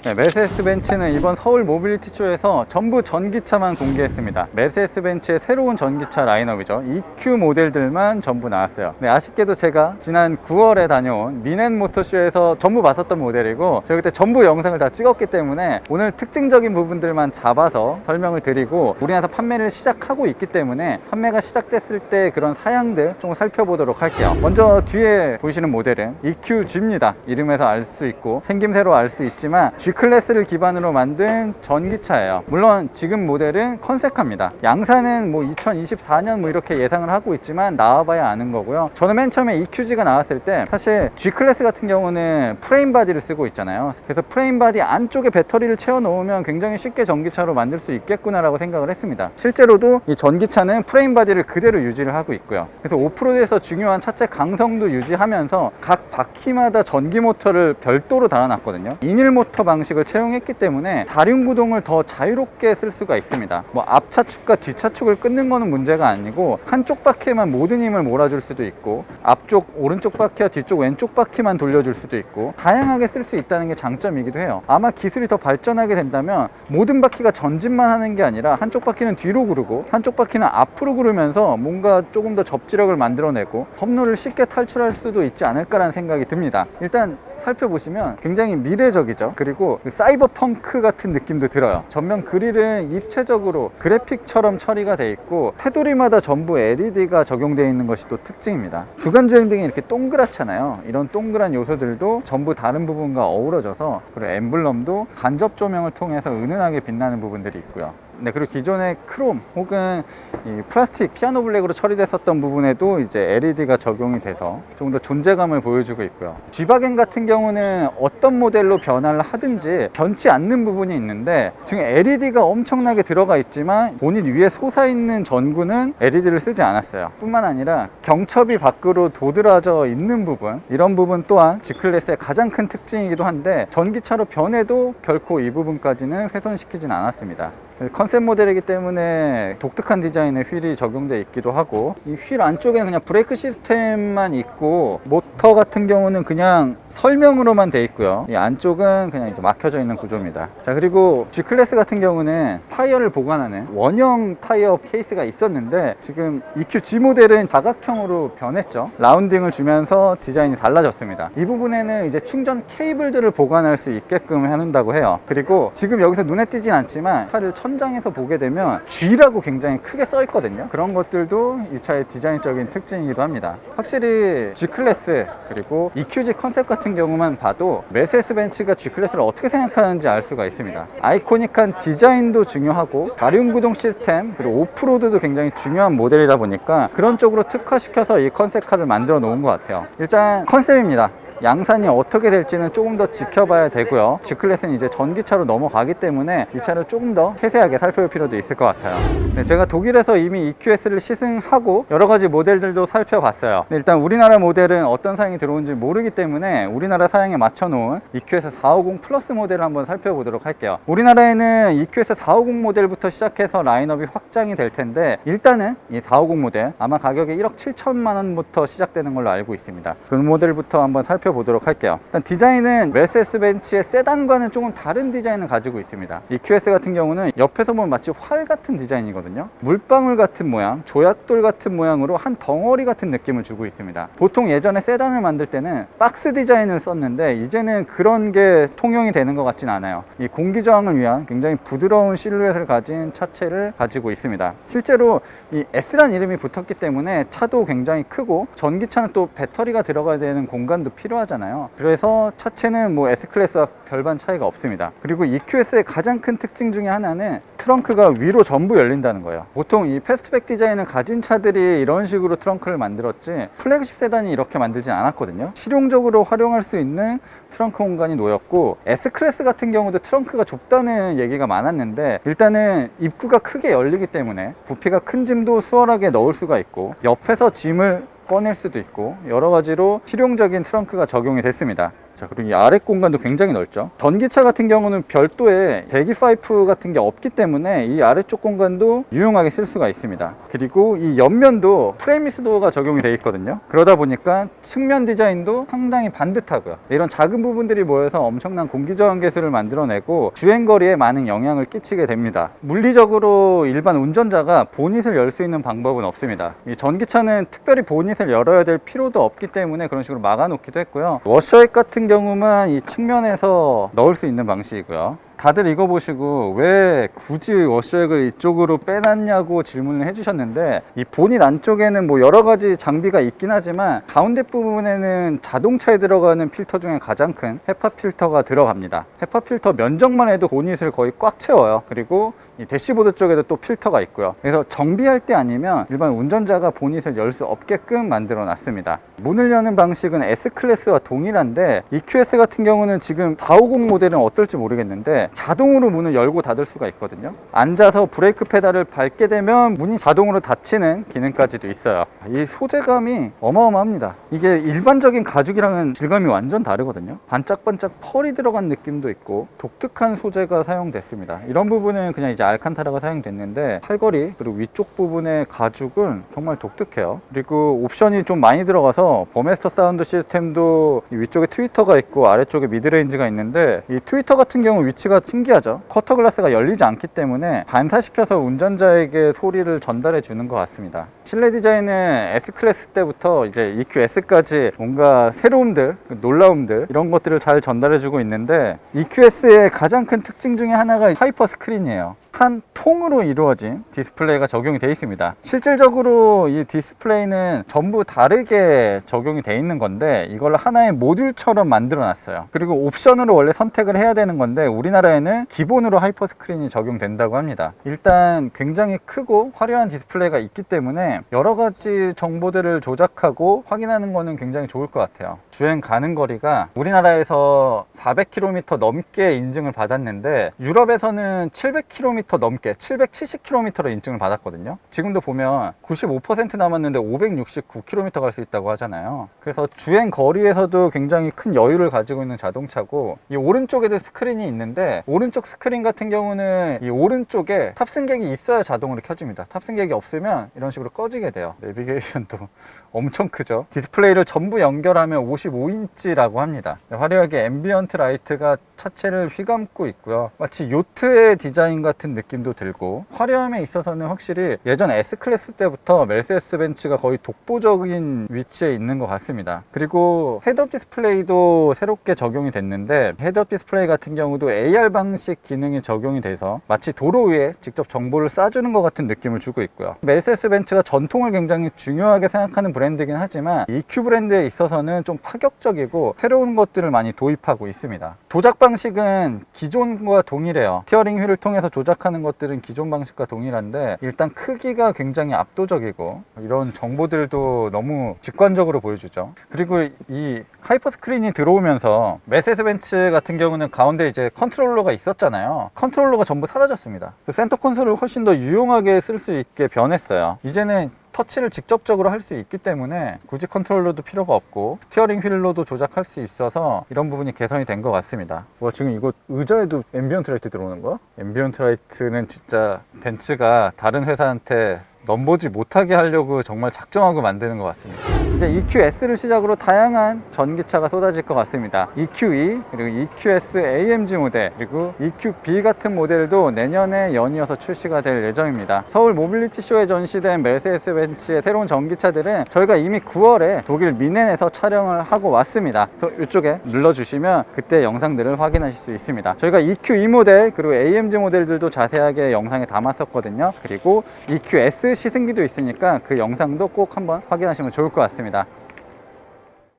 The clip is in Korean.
네, 메르세데스 벤츠는 이번 서울 모빌리티 쇼에서 전부 전기차만 공개했습니다. 메르세데스 벤츠의 새로운 전기차 라인업이죠. EQ 모델들만 전부 나왔어요. 네, 아쉽게도 제가 지난 9월에 다녀온 미넨 모터쇼에서 전부 봤었던 모델이고, 제가 그때 전부 영상을 다 찍었기 때문에 오늘 특징적인 부분들만 잡아서 설명을 드리고, 우리나라에서 판매를 시작하고 있기 때문에 판매가 시작됐을 때 그런 사양들 좀 살펴보도록 할게요. 먼저 뒤에 보이시는 모델은 EQG입니다. 이름에서 알 수 있고 생김새로 알 수 있지만 G클래스를 기반으로 만든 전기차예요. 물론 지금 모델은 컨셉카입니다. 양산은 뭐 2024년 뭐 이렇게 예상을 하고 있지만 나와봐야 아는 거고요. 저는 맨 처음에 EQG가 나왔을 때 사실 G클래스 같은 경우는 프레임 바디를 쓰고 있잖아요. 그래서 프레임 바디 안쪽에 배터리를 채워 놓으면 굉장히 쉽게 전기차로 만들 수 있겠구나 라고 생각을 했습니다. 실제로도 이 전기차는 프레임 바디를 그대로 유지를 하고 있고요. 그래서 오프로드에서 중요한 차체 강성도 유지하면서 각 바퀴마다 전기 모터를 별도로 달아놨거든요. 인일 모터 방식을 채용했기 때문에 사륜구동을 더 자유롭게 쓸 수가 있습니다. 뭐 앞차축과 뒷차축을 끊는 거는 문제가 아니고 한쪽 바퀴에만 모든 힘을 몰아줄 수도 있고, 앞쪽 오른쪽 바퀴와 뒤쪽 왼쪽 바퀴만 돌려줄 수도 있고, 다양하게 쓸 수 있다는 게 장점이기도 해요. 아마 기술이 더 발전하게 된다면 모든 바퀴가 전진만 하는 게 아니라 한쪽 바퀴는 뒤로 구르고 한쪽 바퀴는 앞으로 구르면서 뭔가 조금 더 접지력을 만들어내고 험로를 쉽게 탈출할 수도 있지 않을까라는 생각이 듭니다. 일단 살펴보시면 굉장히 미래적이죠. 그리고 사이버 펑크 같은 느낌도 들어요. 전면 그릴은 입체적으로 그래픽처럼 처리가 돼 있고, 테두리마다 전부 LED가 적용되어 있는 것이 또 특징입니다. 주간주행등이 이렇게 동그랗잖아요. 이런 동그란 요소들도 전부 다른 부분과 어우러져서, 그리고 엠블럼도 간접 조명을 통해서 은은하게 빛나는 부분들이 있고요. 네, 그리고 기존의 크롬 혹은 이 플라스틱 피아노 블랙으로 처리됐었던 부분에도 이제 LED가 적용이 돼서 조금 더 존재감을 보여주고 있고요. G바겐 같은 경우는 어떤 모델로 변화를 하든지 변치 않는 부분이 있는데, 지금 LED가 엄청나게 들어가 있지만 본인 위에 솟아있는 전구는 LED를 쓰지 않았어요. 뿐만 아니라 경첩이 밖으로 도드라져 있는 부분, 이런 부분 또한 G클래스의 가장 큰 특징이기도 한데, 전기차로 변해도 결코 이 부분까지는 훼손시키진 않았습니다. 컨셉 모델이기 때문에 독특한 디자인의 휠이 적용되어 있기도 하고, 이 휠 안쪽에는 그냥 브레이크 시스템만 있고, 모터 같은 경우는 그냥 설명으로만 돼 있고요. 이 안쪽은 그냥 이제 막혀져 있는 구조입니다. 자, 그리고 G클래스 같은 경우는 타이어를 보관하는 원형 타이어 케이스가 있었는데, 지금 EQG 모델은 다각형으로 변했죠. 라운딩을 주면서 디자인이 달라졌습니다. 이 부분에는 이제 충전 케이블들을 보관할 수 있게끔 해놓는다고 해요. 그리고 지금 여기서 눈에 띄진 않지만 차를 천장에서 보게 되면 G라고 굉장히 크게 써 있거든요. 그런 것들도 이 차의 디자인적인 특징이기도 합니다. 확실히 G클래스 그리고 EQG 컨셉 같은 경우만 봐도 메르세데스 벤츠가 G클래스를 어떻게 생각하는지 알 수가 있습니다. 아이코닉한 디자인도 중요하고 가륜구동 시스템, 그리고 오프로드도 굉장히 중요한 모델이다 보니까 그런 쪽으로 특화시켜서 이 컨셉카를 만들어 놓은 것 같아요. 일단 컨셉입니다. 양산이 어떻게 될지는 조금 더 지켜봐야 되고요. G클래스는 이제 전기차로 넘어가기 때문에 이 차를 조금 더 세세하게 살펴볼 필요도 있을 것 같아요. 네, 제가 독일에서 이미 EQS를 시승하고 여러 가지 모델들도 살펴봤어요. 네, 일단 우리나라 모델은 어떤 사양이 들어오는지 모르기 때문에 우리나라 사양에 맞춰 놓은 EQS 450 플러스 모델을 한번 살펴보도록 할게요. 우리나라에는 EQS 450 모델부터 시작해서 라인업이 확장이 될 텐데, 일단은 이 450 모델 아마 가격이 1억 7천만 원부터 시작되는 걸로 알고 있습니다. 그 모델부터 한번 살펴보도록 할게요. 일단 디자인은 메르세데스 벤츠의 세단과는 조금 다른 디자인을 가지고 있습니다. EQS 같은 경우는 옆에서 보면 마치 활 같은 디자인이거든요. 물방울 같은 모양, 조약돌 같은 모양으로 한 덩어리 같은 느낌을 주고 있습니다. 보통 예전에 세단을 만들 때는 박스 디자인을 썼는데, 이제는 그런 게 통용이 되는 것 같진 않아요. 이 공기 저항을 위한 굉장히 부드러운 실루엣을 가진 차체를 가지고 있습니다. 실제로 이 S란 이름이 붙었기 때문에 차도 굉장히 크고, 전기차는 또 배터리가 들어가야 되는 공간도 필요하잖아요. 그래서 차체는 뭐 S클래스와 별반 차이가 없습니다. 그리고 EQS의 가장 큰 특징 중에 하나는 트렁크가 위로 전부 열린다는 거예요. 보통 이 패스트백 디자인을 가진 차들이 이런 식으로 트렁크를 만들었지, 플래그십 세단이 이렇게 만들진 않았거든요. 실용적으로 활용할 수 있는 트렁크 공간이 놓였고, S클래스 같은 경우도 트렁크가 좁다는 얘기가 많았는데, 일단은 입구가 크게 열리기 때문에 부피가 큰 짐도 수월하게 넣을 수가 있고, 옆에서 짐을 꺼낼 수도 있고, 여러 가지로 실용적인 트렁크가 적용이 됐습니다. 자, 그리고 이 아래 공간도 굉장히 넓죠. 전기차 같은 경우는 별도의 배기 파이프 같은 게 없기 때문에 이 아래쪽 공간도 유용하게 쓸 수가 있습니다. 그리고 이 옆면도 프레임미스도어가 적용이 되어 있거든요. 그러다 보니까 측면 디자인도 상당히 반듯하고요. 이런 작은 부분들이 모여서 엄청난 공기저항 계수를 만들어내고 주행거리에 많은 영향을 끼치게 됩니다. 물리적으로 일반 운전자가 보닛을 열 수 있는 방법은 없습니다. 이 전기차는 특별히 보닛을 열어야 될 필요도 없기 때문에 그런 식으로 막아 놓기도 했고요. 워셔액 같은 경우만 이 측면에서 넣을 수 있는 방식이고요. 다들 이거 보시고 왜 굳이 워셔액을 이쪽으로 빼놨냐고 질문을 해주셨는데, 이 보닛 안쪽에는 뭐 여러 가지 장비가 있긴 하지만 가운데 부분에는 자동차에 들어가는 필터 중에 가장 큰 헤파 필터가 들어갑니다. 헤파 필터 면적만 해도 보닛을 거의 꽉 채워요. 그리고 이 대시보드 쪽에도 또 필터가 있고요. 그래서 정비할 때 아니면 일반 운전자가 보닛을 열 수 없게끔 만들어 놨습니다. 문을 여는 방식은 S클래스와 동일한데 EQS 같은 경우는 지금 450 모델은 어떨지 모르겠는데 자동으로 문을 열고 닫을 수가 있거든요. 앉아서 브레이크 페달을 밟게 되면 문이 자동으로 닫히는 기능까지도 있어요. 이 소재감이 어마어마합니다. 이게 일반적인 가죽이랑은 질감이 완전 다르거든요. 반짝반짝 펄이 들어간 느낌도 있고 독특한 소재가 사용됐습니다. 이런 부분은 그냥 이제 알칸타라가 사용됐는데 팔걸이 그리고 위쪽 부분의 가죽은 정말 독특해요. 그리고 옵션이 좀 많이 들어가서 버메스터 사운드 시스템도 위쪽에 트위터가 있고 아래쪽에 미드레인지가 있는데, 이 트위터 같은 경우 위치가 신기하죠. 쿼터 글라스가 열리지 않기 때문에 반사시켜서 운전자에게 소리를 전달해 주는 것 같습니다. 실내 디자인은 S클래스 때부터 이제 EQS까지 뭔가 새로움들, 놀라움들 이런 것들을 잘 전달해 주고 있는데, EQS의 가장 큰 특징 중에 하나가 하이퍼 스크린이에요. 한 통으로 이루어진 디스플레이가 적용이 되어 있습니다. 실질적으로 이 디스플레이는 전부 다르게 적용이 되어 있는 건데 이걸 하나의 모듈처럼 만들어 놨어요. 그리고 옵션으로 원래 선택을 해야 되는 건데 우리나라에는 기본으로 하이퍼 스크린이 적용된다고 합니다. 일단 굉장히 크고 화려한 디스플레이가 있기 때문에 여러 가지 정보들을 조작하고 확인하는 거는 굉장히 좋을 것 같아요. 주행 가는 거리가 우리나라에서 400km 넘게 인증을 받았는데 유럽에서는 700km 넘게 770km로 인증을 받았거든요. 지금도 보면 95% 남았는데 569km 갈 수 있다고 하잖아요. 그래서 주행 거리에서도 굉장히 큰 여유를 가지고 있는 자동차고, 이 오른쪽에도 스크린이 있는데 오른쪽 스크린 같은 경우는 이 오른쪽에 탑승객이 있어야 자동으로 켜집니다. 탑승객이 없으면 이런 식으로 꺼지게 돼요. 내비게이션도 엄청 크죠. 디스플레이를 전부 연결하면 55인치라고 합니다. 화려하게 앰비언트 라이트가 차체를 휘감고 있고요. 마치 요트의 디자인 같은 느낌도 들고, 화려함에 있어서는 확실히 예전 S클래스 때부터 메르세데스 벤츠가 거의 독보적인 위치에 있는 것 같습니다. 그리고 헤드업 디스플레이도 새롭게 적용이 됐는데, 헤드업 디스플레이 같은 경우도 AR 방식 기능이 적용이 돼서 마치 도로 위에 직접 정보를 쏴주는 것 같은 느낌을 주고 있고요. 메르세데스 벤츠가 전통을 굉장히 중요하게 생각하는 브랜드이긴 하지만 EQ 브랜드에 있어서는 좀 파격적이고 새로운 것들을 많이 도입하고 있습니다. 조작 방식은 기존과 동일해요. 스티어링 휠을 통해서 조작하는 것들은 기존 방식과 동일한데 일단 크기가 굉장히 압도적이고 이런 정보들도 너무 직관적으로 보여주죠. 그리고 이 하이퍼 스크린이 들어오면서 메르세데스 벤츠 같은 경우는 가운데 이제 컨트롤러가 있었잖아요. 컨트롤러가 전부 사라졌습니다. 센터 콘솔을 훨씬 더 유용하게 쓸 수 있게 변했어요. 이제는 터치를 직접적으로 할 수 있기 때문에 굳이 컨트롤러도 필요가 없고 스티어링 휠로도 조작할 수 있어서 이런 부분이 개선이 된 것 같습니다. 와, 지금 이거 의자에도 앰비언트 라이트 들어오는 거야? 앰비언트 라이트는 진짜 벤츠가 다른 회사한테 넘보지 못하게 하려고 정말 작정하고 만드는 것 같습니다. 이제 EQS를 시작으로 다양한 전기차가 쏟아질 것 같습니다. EQE, 그리고 EQS AMG 모델, 그리고 EQB 같은 모델도 내년에 연이어서 출시가 될 예정입니다. 서울 모빌리티 쇼에 전시된 메르세데스 벤츠의 새로운 전기차들은 저희가 이미 9월에 독일 미넨에서 촬영을 하고 왔습니다. 그래서 이쪽에 눌러주시면 그때 영상들을 확인하실 수 있습니다. 저희가 EQE 모델 그리고 AMG 모델들도 자세하게 영상에 담았었거든요. 그리고 EQS 시승기도 있으니까 그 영상도 꼭 한번 확인하시면 좋을 것 같습니다.